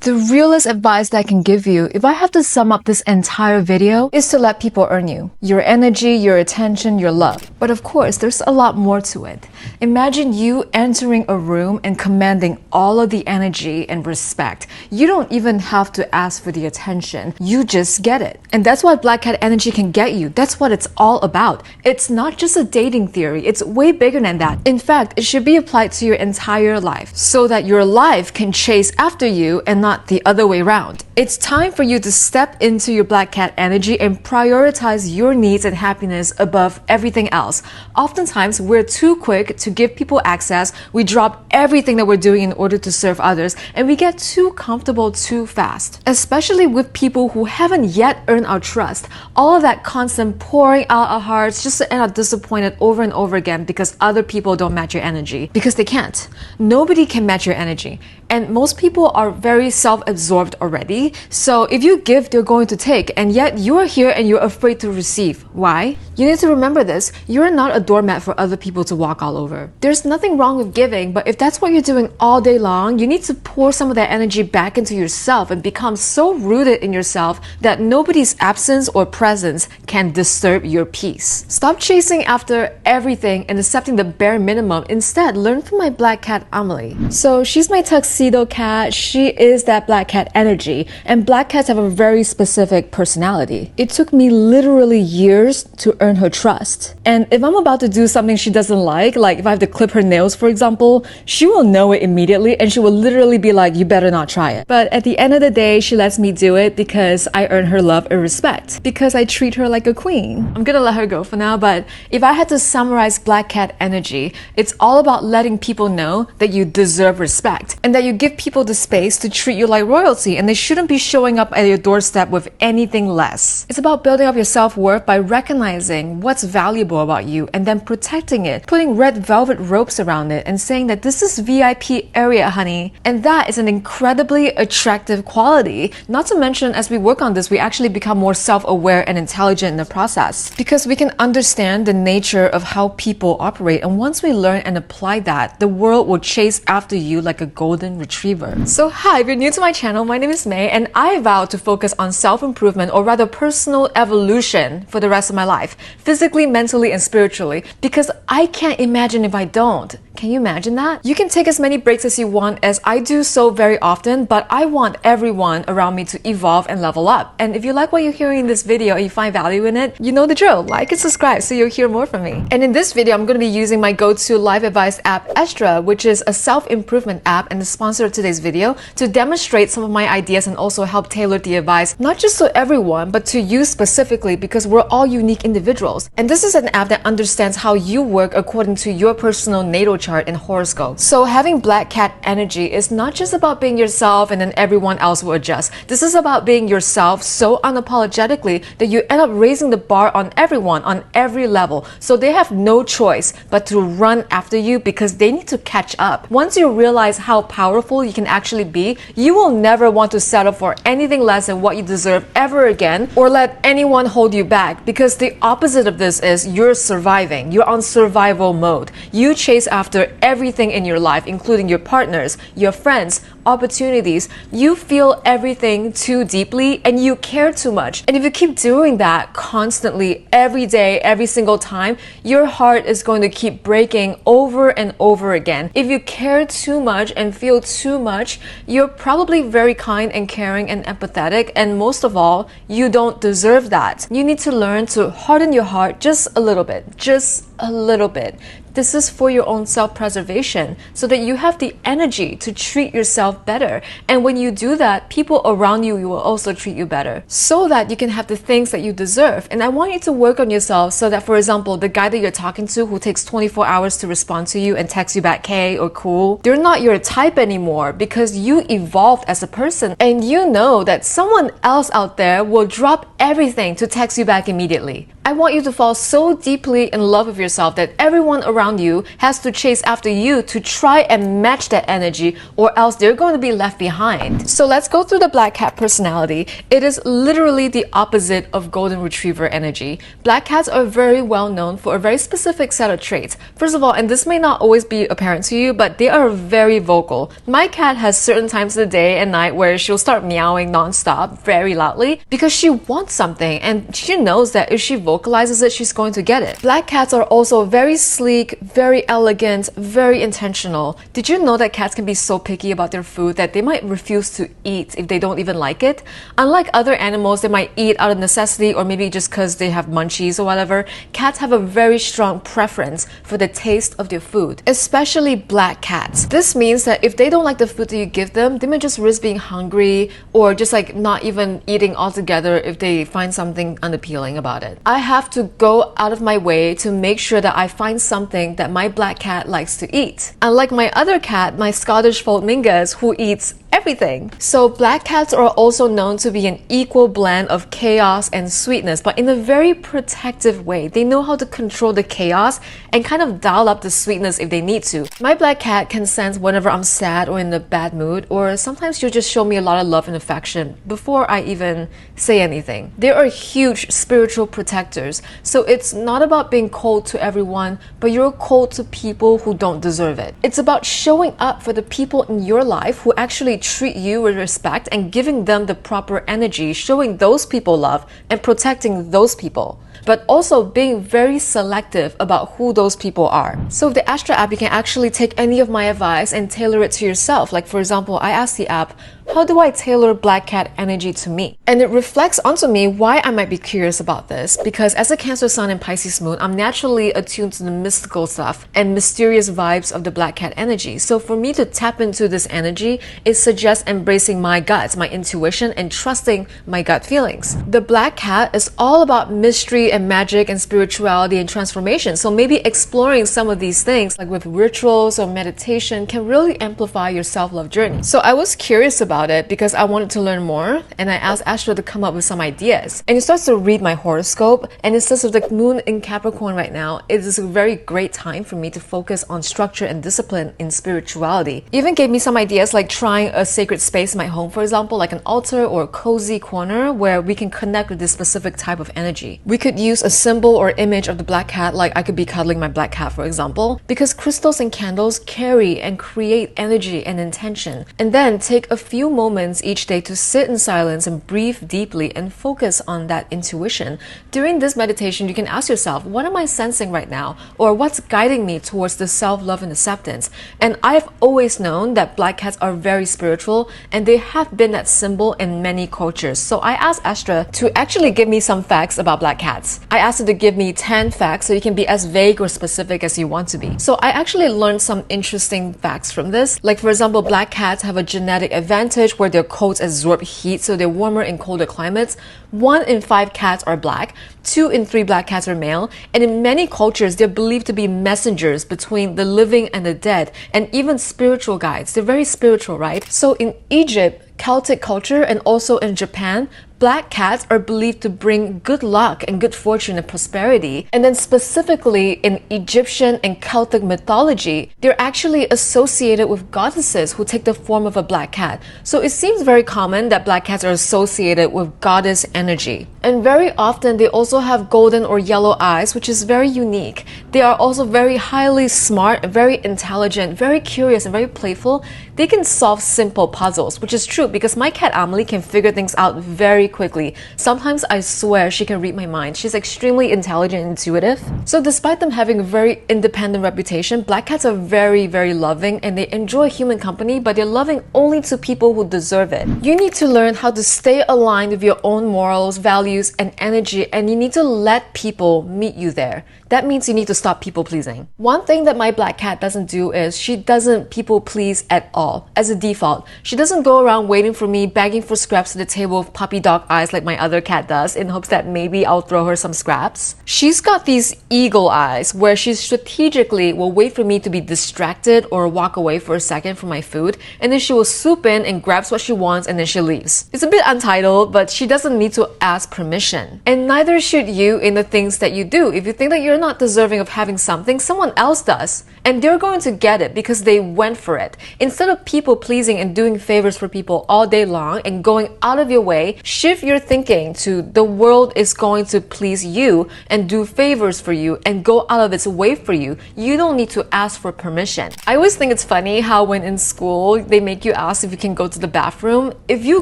The realest advice that I can give you, if I have to sum up this entire video, is to let people earn you. Your energy, your attention, your love. But of course, there's a lot more to it. Imagine you entering a room and commanding all of the energy and respect. You don't even have to ask for the attention. You just get it. And that's what Black Cat energy can get you. That's what it's all about. It's not just a dating theory. It's way bigger than that. In fact, it should be applied to your entire life so that your life can chase after you and not the other way around. It's time for you to step into your Black Cat energy and prioritize your needs and happiness above everything else. Oftentimes, we're too quick to give people access. We drop everything that we're doing in order to serve others, and we get too comfortable too fast. Especially with people who haven't yet earned our trust. All of that constant pouring out our hearts just to end up disappointed over and over again because other people don't match your energy. Because they can't. Nobody can match your energy. And most people are very self-absorbed already. So if you give, they're going to take. And yet you're here and you're afraid to receive. Why? You need to remember this. You're not a doormat for other people to walk all over. There's nothing wrong with giving, but if that's what you're doing all day long, you need to pour some of that energy back into yourself and become so rooted in yourself that nobody's absence or presence can disturb your peace. Stop chasing after everything and accepting the bare minimum. Instead, learn from my Black Cat Amelie. So she's my tuxedo cat. She is that Black Cat energy. And Black Cats have a very specific personality. It took me literally years to earn her trust. And if I'm about to do something she doesn't like if I have to clip her nails, for example, she will know it immediately and she will literally be like, you better not try it. But at the end of the day, she lets me do it because I earn her love and respect. Because I treat her like a queen. I'm gonna let her go for now, but if I had to summarize Black Cat energy, it's all about letting people know that you deserve respect and that you give people the space to treat you like royalty, and they shouldn't be showing up at your doorstep with anything less. It's about building up your self-worth by recognizing what's valuable about you and then protecting it, putting red velvet ropes around it and saying that this is VIP area, honey. And that is an incredibly attractive quality. Not to mention, as we work on this, we actually become more self-aware and intelligent in the process because we can understand the nature of how people operate. And once we learn and apply that, the world will chase after you like a golden retriever. So hi, if you're new to my channel, my name is May and I vow to focus on self-improvement, or rather personal evolution, for the rest of my life, physically, mentally, and spiritually, because I can't imagine if I don't. Can you imagine that? You can take as many breaks as you want, as I do so very often, but I want everyone around me to evolve and level up. And if you like what you're hearing in this video and you find value in it, you know the drill. Like and subscribe so you'll hear more from me. And in this video, I'm going to be using my go-to life advice app, Estra, which is a self-improvement app and the sponsor of today's video, to demonstrate some of my ideas and also help tailor the advice, not just to everyone, but to you specifically, because we're all unique individuals. And this is an app that understands how you work according to your personal natal chart and horoscope. So having Black Cat energy is not just about being yourself and then everyone else will adjust. This is about being yourself so unapologetically that you end up raising the bar on everyone on every level. So they have no choice but to run after you because they need to catch up. Once you realize how powerful you can actually be, you will never want to settle for anything less than what you deserve ever again, or let anyone hold you back, because the opposite of this is you're surviving. You're on survival mode. You chase after everything in your life, including your partners, your friends, opportunities. You feel everything too deeply and you care too much. And if you keep doing that constantly, every day, every single time, your heart is going to keep breaking over and over again. If you care too much and feel too much, you're probably very kind and caring and empathetic, and most of all, you don't deserve that. You need to learn to harden your heart just a little bit, just a little bit. This is for your own self-preservation so that you have the energy to treat yourself better. And when you do that, people around you will also treat you better so that you can have the things that you deserve. And I want you to work on yourself so that, for example, the guy that you're talking to who takes 24 hours to respond to you and text you back, hey or cool, they're not your type anymore because you evolved as a person. And you know that someone else out there will drop everything to text you back immediately. I want you to fall so deeply in love with yourself that everyone around you has to chase after you to try and match that energy, or else they're going to be left behind. So let's go through the black cat personality. It is literally the opposite of golden retriever energy. Black cats are very well known for a very specific set of traits. First of all, and this may not always be apparent to you, but they are very vocal. My cat has certain times of the day and night where she'll start meowing non-stop very loudly because she wants something and she knows that if she vocalizes it, she's going to get it. Black cats are also very sleek, very elegant, very intentional. Did you know that cats can be so picky about their food that they might refuse to eat if they don't even like it? Unlike other animals, they might eat out of necessity or maybe just because they have munchies or whatever. Cats have a very strong preference for the taste of their food, especially black cats. This means that if they don't like the food that you give them, they may just risk being hungry or just like not even eating altogether if they find something unappealing about it. I have to go out of my way to make sure that I find something that my black cat likes to eat. Unlike my other cat, my Scottish Fold Mingus, who eats everything. So black cats are also known to be an equal blend of chaos and sweetness, but in a very protective way. They know how to control the chaos and kind of dial up the sweetness if they need to. My black cat can sense whenever I'm sad or in a bad mood, or sometimes she'll just show me a lot of love and affection before I even say anything. They are huge spiritual protectors, so it's not about being cold to everyone, but you're cold to people who don't deserve it. It's about showing up for the people in your life who actually treat you with respect and giving them the proper energy, showing those people love and protecting those people, but also being very selective about who those people are. So with the Astra app, you can actually take any of my advice and tailor it to yourself. Like for example, I asked the app, how do I tailor black cat energy to me? And it reflects onto me why I might be curious about this, because as a Cancer Sun and Pisces Moon, I'm naturally attuned to the mystical stuff and mysterious vibes of the black cat energy. So for me to tap into this energy, it suggests embracing my guts, my intuition, and trusting my gut feelings. The black cat is all about mystery and magic and spirituality and transformation. So maybe exploring some of these things, like with rituals or meditation, can really amplify your self-love journey. So I was curious about it because I wanted to learn more, and I asked Astra to come up with some ideas. And it starts to read my horoscope, and it says with the moon in Capricorn right now, it is a very great time for me to focus on structure and discipline in spirituality. Even gave me some ideas like trying a sacred space in my home, for example, like an altar or a cozy corner where we can connect with this specific type of energy. We could use a symbol or image of the black cat, like I could be cuddling my black cat, for example, because crystals and candles carry and create energy and intention. And then take a few moments each day to sit in silence and breathe deeply and focus on that intuition. During this meditation, you can ask yourself, what am I sensing right now? Or what's guiding me towards the self-love and acceptance? And I've always known that black cats are very spiritual, and they have been that symbol in many cultures. So I asked Astra to actually give me some facts about black cats. I asked her to give me 10 facts so you can be as vague or specific as you want to be. So I actually learned some interesting facts from this. Like for example, black cats have a genetic advantage where their coats absorb heat, so they're warmer in colder climates. 1 in 5 cats are black, 2 in 3 black cats are male, and in many cultures, they're believed to be messengers between the living and the dead, and even spiritual guides. They're very spiritual, right? So in Egypt, Celtic culture, and also in Japan, black cats are believed to bring good luck and good fortune and prosperity. And then specifically in Egyptian and Celtic mythology, they're actually associated with goddesses who take the form of a black cat. So it seems very common that black cats are associated with goddess energy. And very often they also have golden or yellow eyes, which is very unique. They are also very highly smart, very intelligent, very curious, and very playful. They can solve simple puzzles, which is true because my cat Amelie can figure things out very quickly. Sometimes I swear she can read my mind. She's extremely intelligent and intuitive. So despite them having a very independent reputation, black cats are very, very loving, and they enjoy human company, but they're loving only to people who deserve it. You need to learn how to stay aligned with your own morals, values, and energy, and you need to let people meet you there. That means you need to stop people pleasing. One thing that my black cat doesn't do is she doesn't people please at all. all as a default. She doesn't go around waiting for me, begging for scraps to the table with puppy dog eyes like my other cat does in hopes that maybe I'll throw her some scraps. She's got these eagle eyes where she strategically will wait for me to be distracted or walk away for a second from my food, and then she will swoop in and grabs what she wants and then she leaves. It's a bit untitled, but she doesn't need to ask permission. And neither should you in the things that you do. If you think that you're not deserving of having something, someone else does. And they're going to get it because they went for it. Instead of people pleasing and doing favors for people all day long and going out of your way, shift your thinking to the world is going to please you and do favors for you and go out of its way for you. You don't need to ask for permission. I always think it's funny how when in school they make you ask if you can go to the bathroom. If you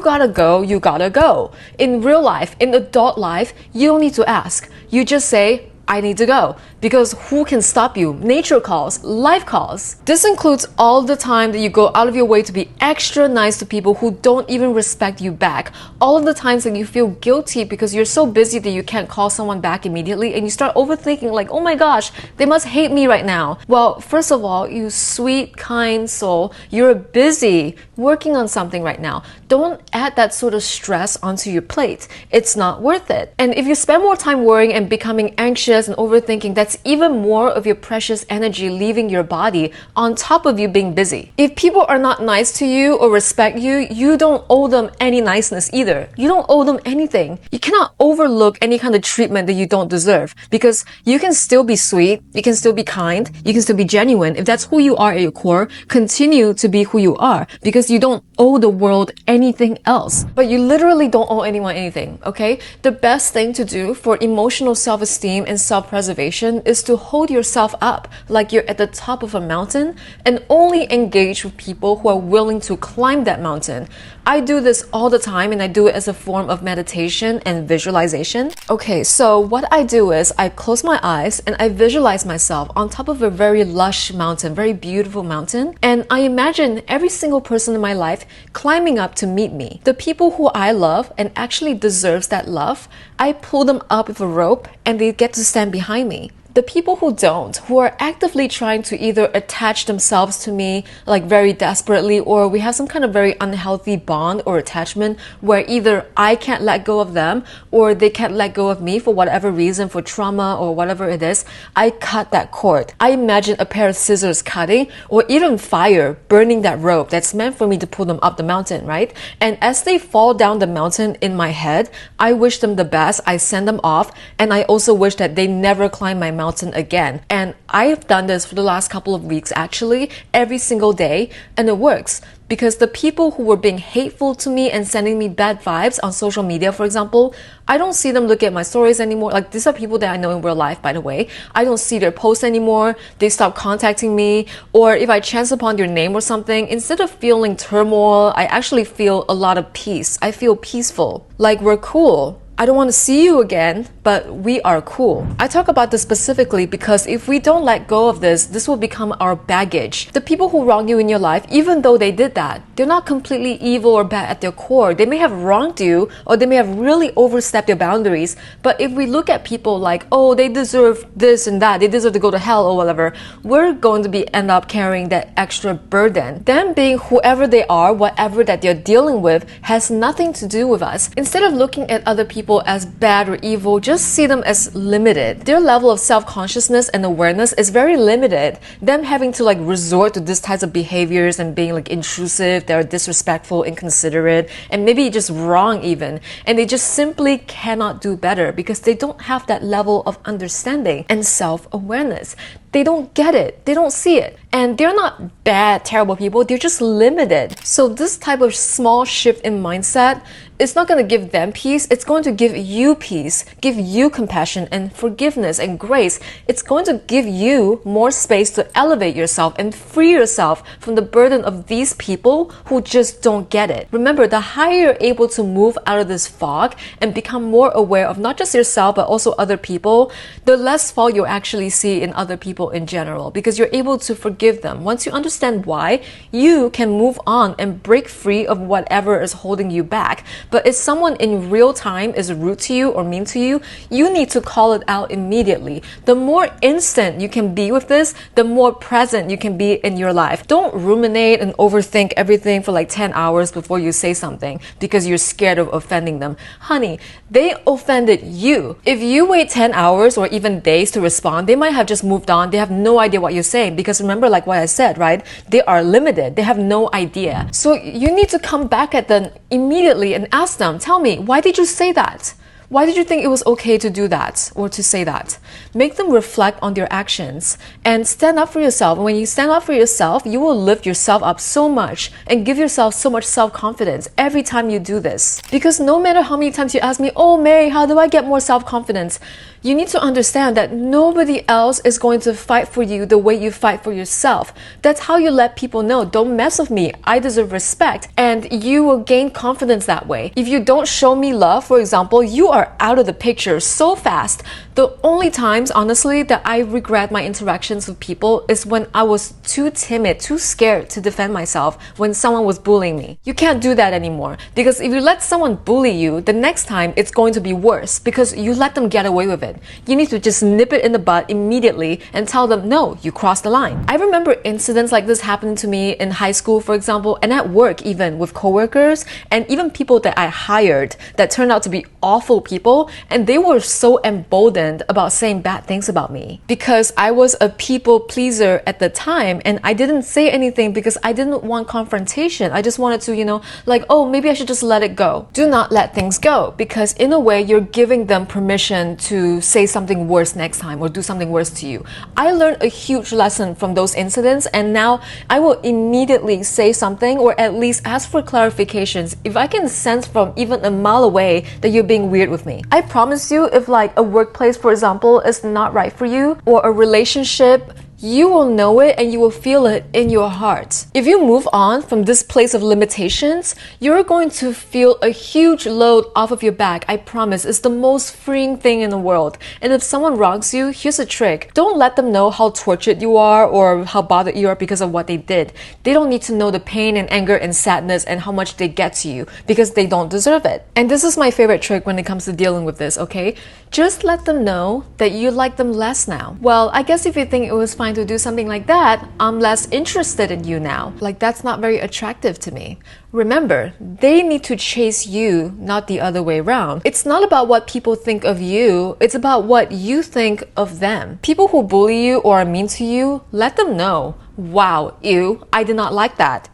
gotta go, you gotta go. In real life, in adult life, you don't need to ask. You just say, I need to go. Because who can stop you? Nature calls, life calls. This includes all the time that you go out of your way to be extra nice to people who don't even respect you back. All of the times that you feel guilty because you're so busy that you can't call someone back immediately and you start overthinking like, oh my gosh, they must hate me right now. Well, first of all, you sweet, kind soul, you're busy working on something right now. Don't add that sort of stress onto your plate. It's not worth it. And if you spend more time worrying and becoming anxious and overthinking, that's even more of your precious energy leaving your body on top of you being busy. If people are not nice to you or respect you, you don't owe them any niceness either. You don't owe them anything. You cannot overlook any kind of treatment that you don't deserve because you can still be sweet, you can still be kind, you can still be genuine. If that's who you are at your core, continue to be who you are because you don't owe the world anything else. But you literally don't owe anyone anything, okay? The best thing to do for emotional self-esteem and self-preservation is to hold yourself up like you're at the top of a mountain and only engage with people who are willing to climb that mountain. I do this all the time and I do it as a form of meditation and visualization. Okay, so what I do is I close my eyes and I visualize myself on top of a very lush mountain, very beautiful mountain, and I imagine every single person in my life climbing up to meet me. The people who I love and actually deserves that love, I pull them up with a rope and they get to stand behind me. The people who don't, who are actively trying to either attach themselves to me like very desperately, or we have some kind of very unhealthy bond or attachment where either I can't let go of them or they can't let go of me for whatever reason, for trauma or whatever it is, I cut that cord. I imagine a pair of scissors cutting or even fire burning that rope that's meant for me to pull them up the mountain, right? And as they fall down the mountain in my head, I wish them the best, I send them off, and I also wish that they never climb my mountain again. And I have done this for the last couple of weeks actually, every single day, and it works. Because the people who were being hateful to me and sending me bad vibes on social media, for example, I don't see them look at my stories anymore. Like, these are people that I know in real life, by the way. I don't see their posts anymore. They stop contacting me. Or if I chance upon their name or something, instead of feeling turmoil, I actually feel a lot of peace. I feel peaceful. Like, we're cool. I don't want to see you again, but we are cool. I talk about this specifically because if we don't let go of this, this will become our baggage. The people who wrong you in your life, even though they did that, they're not completely evil or bad at their core. They may have wronged you or they may have really overstepped your boundaries. But if we look at people like, oh, they deserve this and that, they deserve to go to hell or whatever, we're going to end up carrying that extra burden. Them being whoever they are, whatever that they're dealing with, has nothing to do with us. Instead of looking at other people as bad or evil, just see them as limited. Their level of self-consciousness and awareness is very limited. Them having to like resort to these types of behaviors and being like intrusive, they're disrespectful, inconsiderate, and maybe just wrong even. And they just simply cannot do better because they don't have that level of understanding and self-awareness. They don't get it. They don't see it. And they're not bad, terrible people. They're just limited. So this type of small shift in mindset, it's not going to give them peace. It's going to give you peace, give you compassion and forgiveness and grace. It's going to give you more space to elevate yourself and free yourself from the burden of these people who just don't get it. Remember, the higher you're able to move out of this fog and become more aware of not just yourself, but also other people, the less fault you'll actually see in other people people in general because you're able to forgive them. Once you understand why, you can move on and break free of whatever is holding you back. But if someone in real time is rude to you or mean to you, you need to call it out immediately. The more instant you can be with this, the more present you can be in your life. Don't ruminate and overthink everything for like 10 hours before you say something because you're scared of offending them. Honey, they offended you. If you wait 10 hours or even days to respond, they might have just moved on. They have no idea what you're saying because remember, like what I said, right? They are limited. They have no idea. So you need to come back at them immediately and ask them, tell me, why did you say that? Why did you think it was okay to do that or to say that? Make them reflect on their actions and stand up for yourself. And when you stand up for yourself, you will lift yourself up so much and give yourself so much self-confidence every time you do this. Because no matter how many times you ask me, oh Mary, how do I get more self-confidence? You need to understand that nobody else is going to fight for you the way you fight for yourself. That's how you let people know, don't mess with me, I deserve respect, and you will gain confidence that way. If you don't show me love, for example, you are out of the picture so fast. The only times, honestly, that I regret my interactions with people is when I was too timid, too scared to defend myself when someone was bullying me. You can't do that anymore because if you let someone bully you, the next time it's going to be worse because you let them get away with it. You need to just nip it in the bud immediately and tell them, no, you crossed the line. I remember incidents like this happening to me in high school, for example, and at work even with coworkers and even people that I hired that turned out to be awful people, and they were so emboldened about saying bad things about me because I was a people pleaser at the time and I didn't say anything because I didn't want confrontation. I just wanted to, like, oh, maybe I should just let it go. Do not let things go because in a way you're giving them permission to say something worse next time or do something worse to you. I learned a huge lesson from those incidents and now I will immediately say something or at least ask for clarifications if I can sense from even a mile away that you're being weird with me. I promise you, if like a workplace, for example, is not right for you or a relationship, you will know it and you will feel it in your heart. If you move on from this place of limitations, you're going to feel a huge load off of your back. I promise. It's the most freeing thing in the world. And if someone wrongs you, here's a trick. Don't let them know how tortured you are or how bothered you are because of what they did. They don't need to know the pain and anger and sadness and how much they get to you because they don't deserve it. And this is my favorite trick when it comes to dealing with this, okay? Just let them know that you like them less now. Well, I guess if you think it was fine to do something like that, I'm less interested in you now. Like, that's not very attractive to me. Remember, they need to chase you, not the other way around. It's not about what people think of you, it's about what you think of them. People who bully you or are mean to you, let them know. Wow, ew, I did not like that,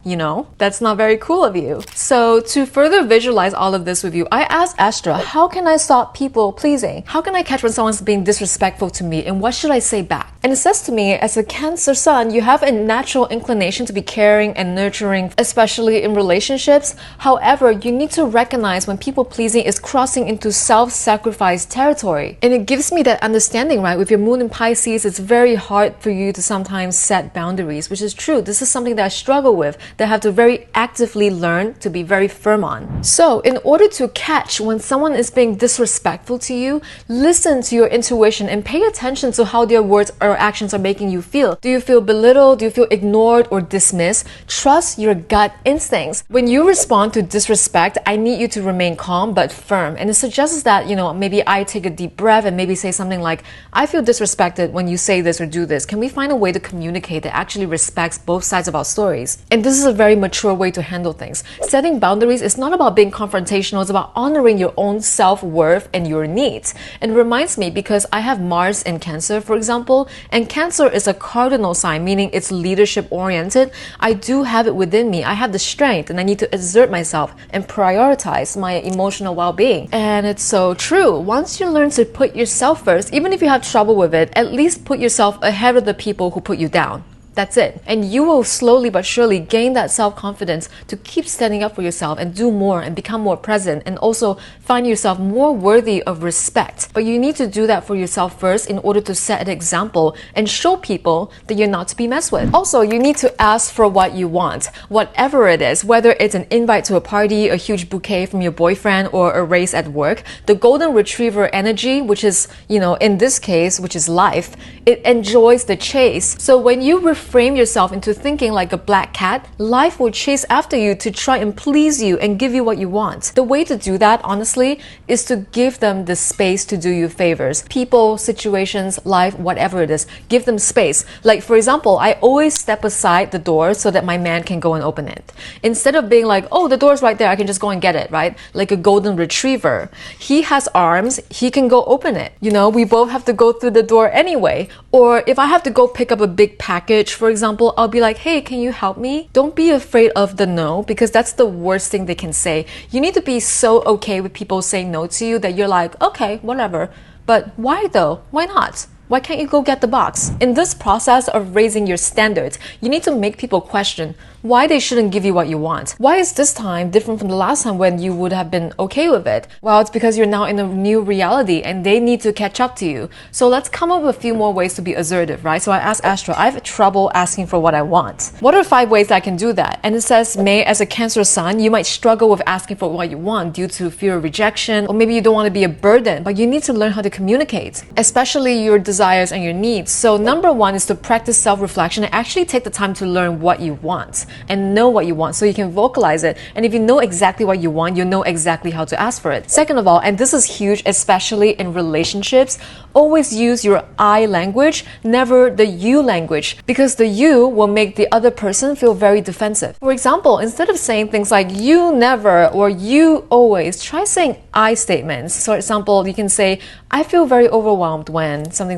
That's not very cool of you. So to further visualize all of this with you, I asked Astra, how can I stop people pleasing? How can I catch when someone's being disrespectful to me and what should I say back? And it says to me, as a Cancer sun, you have a natural inclination to be caring and nurturing, especially in relationships. However, you need to recognize when people pleasing is crossing into self-sacrifice territory. And it gives me that understanding, right? With your moon in Pisces, it's very hard for you to sometimes set boundaries, which is true. This is something that I struggle with, that I have to very actively learn to be very firm on. So in order to catch when someone is being disrespectful to you, listen to your intuition and pay attention to how their words or actions are making you feel. Do you feel belittled? Do you feel ignored or dismissed? Trust your gut instincts. When you respond to disrespect, I need you to remain calm but firm. And it suggests that, maybe I take a deep breath and maybe say something like, I feel disrespected when you say this or do this. Can we find a way to communicate that actually respects both sides of our stories? And this is a very mature way to handle things. Setting boundaries is not about being confrontational, it's about honoring your own self-worth and your needs. And it reminds me because I have Mars in Cancer, for example, and Cancer is a cardinal sign, meaning it's leadership oriented. I do have it within me. I have the strength and I need to exert myself and prioritize my emotional well-being. And it's so true. Once you learn to put yourself first, even if you have trouble with it, at least put yourself ahead of the people who put you down. That's it. And you will slowly but surely gain that self-confidence to keep standing up for yourself and do more and become more present and also find yourself more worthy of respect. But you need to do that for yourself first in order to set an example and show people that you're not to be messed with. Also, you need to ask for what you want, whatever it is, whether it's an invite to a party, a huge bouquet from your boyfriend, or a race at work. The golden retriever energy, which is, in this case, which is life, it enjoys the chase. So when you reframe yourself into thinking like a black cat, life will chase after you to try and please you and give you what you want. The way to do that, honestly, is to give them the space to do you favors. People, situations, life, whatever it is, give them space. Like, for example, I always step aside the door so that my man can go and open it. Instead of being like, oh, the door's right there, I can just go and get it, right? Like a golden retriever. He has arms, he can go open it. We both have to go through the door anyway. Or if I have to go pick up a big package, for example, I'll be like, hey, can you help me? Don't be afraid of the no, because that's the worst thing they can say. You need to be so okay with people saying no to you that you're like, okay, whatever. But why though? Why not? Why can't you go get the box? In this process of raising your standards, you need to make people question why they shouldn't give you what you want. Why is this time different from the last time when you would have been okay with it? Well, it's because you're now in a new reality and they need to catch up to you. So let's come up with a few more ways to be assertive, right? So I asked Astra, I have trouble asking for what I want. What are 5 ways I can do that? And it says, May, as a Cancer sun, you might struggle with asking for what you want due to fear of rejection, or maybe you don't want to be a burden, but you need to learn how to communicate, especially your desires and your needs. So number 1 is to practice self-reflection and actually take the time to learn what you want and know what you want so you can vocalize it. And if you know exactly what you want, you know exactly how to ask for it. Second of all, and this is huge, especially in relationships, always use your I language, never the you language, because the you will make the other person feel very defensive. For example, instead of saying things like you never or you always, try saying I statements. So for example, you can say, I feel very overwhelmed when something,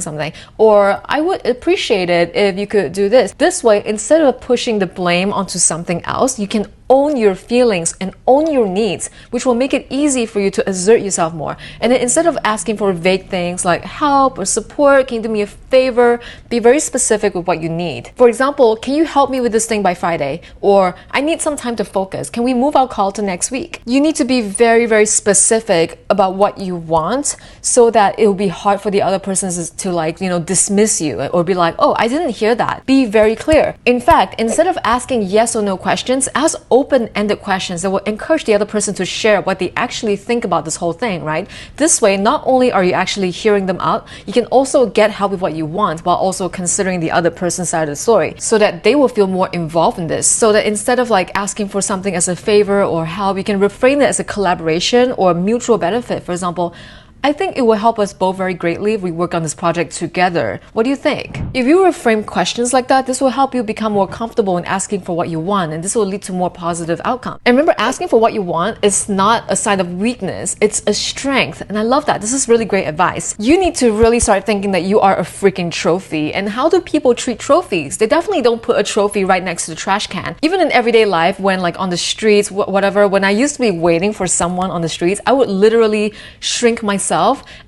or I would appreciate it if you could do this. This way, instead of pushing the blame onto something else, you can own your feelings and own your needs, which will make it easy for you to assert yourself more. And then instead of asking for vague things like help or support, can you do me a favor, be very specific with what you need. For example, can you help me with this thing by Friday? Or I need some time to focus. Can we move our call to next week? You need to be very, very specific about what you want so that it will be hard for the other person to dismiss you or be like, oh, I didn't hear that. Be very clear. In fact, instead of asking yes or no questions, ask open-ended questions that will encourage the other person to share what they actually think about this whole thing, right? This way, not only are you actually hearing them out, you can also get help with what you want while also considering the other person's side of the story so that they will feel more involved in this. So that instead of like asking for something as a favor or help, you can reframe it as a collaboration or mutual benefit. For example, I think it will help us both very greatly if we work on this project together. What do you think? If you reframe questions like that, this will help you become more comfortable in asking for what you want, and this will lead to more positive outcomes. And remember, asking for what you want is not a sign of weakness, it's a strength. And I love that. This is really great advice. You need to really start thinking that you are a freaking trophy. And how do people treat trophies? They definitely don't put a trophy right next to the trash can. Even in everyday life, when like on the streets, whatever, when I used to be waiting for someone on the streets, I would literally shrink myself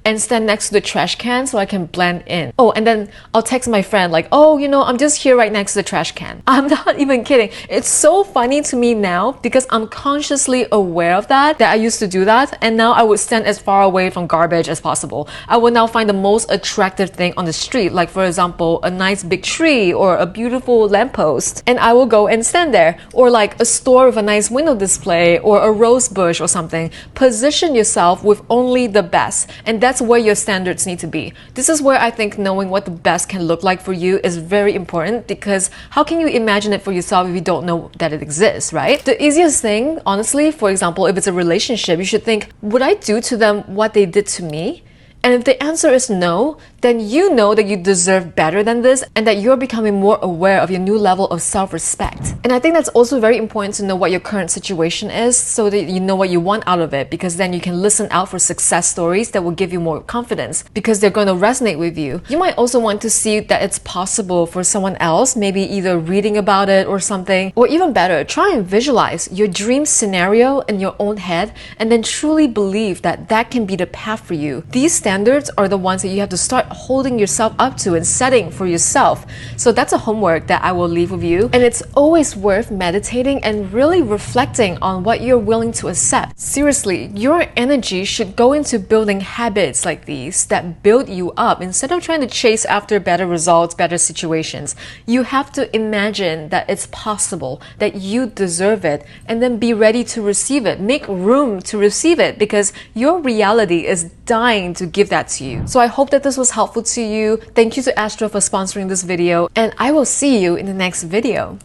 and stand next to the trash can so I can blend in. Oh, and then I'll text my friend like, oh, I'm just here right next to the trash can. I'm not even kidding. It's so funny to me now because I'm consciously aware of that I used to do that, and now I would stand as far away from garbage as possible. I would now find the most attractive thing on the street, like for example, a nice big tree or a beautiful lamppost, and I will go and stand there, or like a store with a nice window display or a rose bush or something. Position yourself with only the best. And that's where your standards need to be. This is where I think knowing what the best can look like for you is very important, because how can you imagine it for yourself if you don't know that it exists, right? The easiest thing, honestly, for example, if it's a relationship, you should think, would I do to them what they did to me? And if the answer is no, then you know that you deserve better than this and that you're becoming more aware of your new level of self-respect. And I think that's also very important to know what your current situation is so that you know what you want out of it, because then you can listen out for success stories that will give you more confidence because they're going to resonate with you. You might also want to see that it's possible for someone else, maybe either reading about it or something, or even better, try and visualize your dream scenario in your own head and then truly believe that that can be the path for you. These standards are the ones that you have to start holding yourself up to and setting for yourself. So that's a homework that I will leave with you. And it's always worth meditating and really reflecting on what you're willing to accept. Seriously, your energy should go into building habits like these that build you up instead of trying to chase after better results, better situations. You have to imagine that it's possible, that you deserve it, and then be ready to receive it. Make room to receive it because your reality is dying to give that to you. So I hope that this was helpful to you. Thank you to Astro for sponsoring this video, and I will see you in the next video.